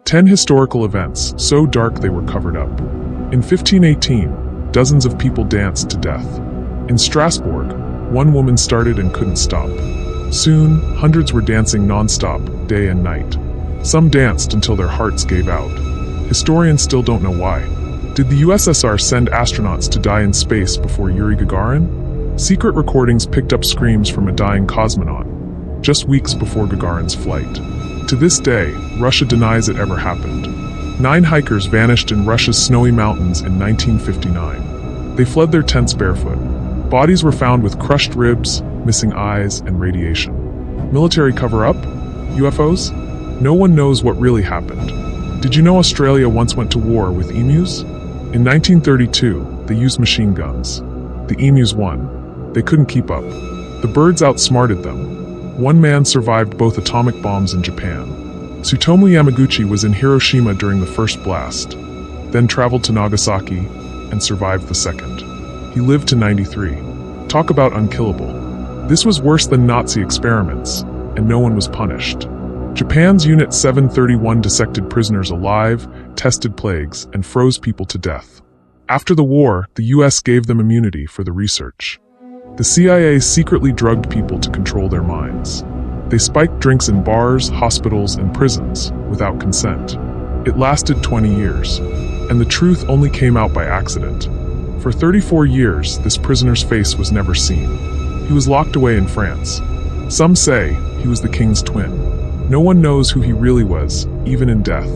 10 historical events, so dark they were covered up. In 1518, dozens of people danced to death. In Strasbourg, one woman started and couldn't stop. Soon, hundreds were dancing non-stop, day and night. Some danced until their hearts gave out. Historians still don't know why. Did the USSR send astronauts to die in space before Yuri Gagarin? Secret recordings picked up screams from a dying cosmonaut, just weeks before Gagarin's flight. To this day, Russia denies it ever happened. 9 hikers vanished in Russia's snowy mountains in 1959. They fled their tents barefoot. Bodies were found with crushed ribs, missing eyes, and radiation. Military cover-up? UFOs? No one knows what really happened. Did you know Australia once went to war with emus? In 1932, they used machine guns. The emus won. They couldn't keep up. The birds outsmarted them. One man survived both atomic bombs in Japan. Tsutomu Yamaguchi was in Hiroshima during the first blast, then traveled to Nagasaki and survived the second. He lived to 93. Talk about unkillable. This was worse than Nazi experiments, and no one was punished. Japan's Unit 731 dissected prisoners alive, tested plagues, and froze people to death. After the war, the US gave them immunity for the research. The CIA secretly drugged people to control their minds. They spiked drinks in bars, hospitals, and prisons without consent. It lasted 20 years, and the truth only came out by accident. For 34 years, this prisoner's face was never seen. He was locked away in France. Some say he was the king's twin. No one knows who he really was, even in death.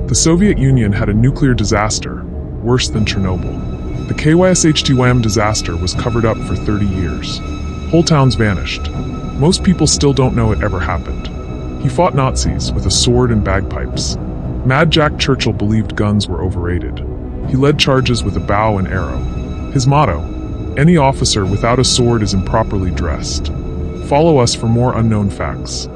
The Soviet Union had a nuclear disaster, worse than Chernobyl. The KYSHTYM disaster was covered up for 30 years. Whole towns vanished. Most people still don't know it ever happened. He fought Nazis with a sword and bagpipes. Mad Jack Churchill believed guns were overrated. He led charges with a bow and arrow. His motto, "Any officer without a sword is improperly dressed." Follow us for more unknown facts.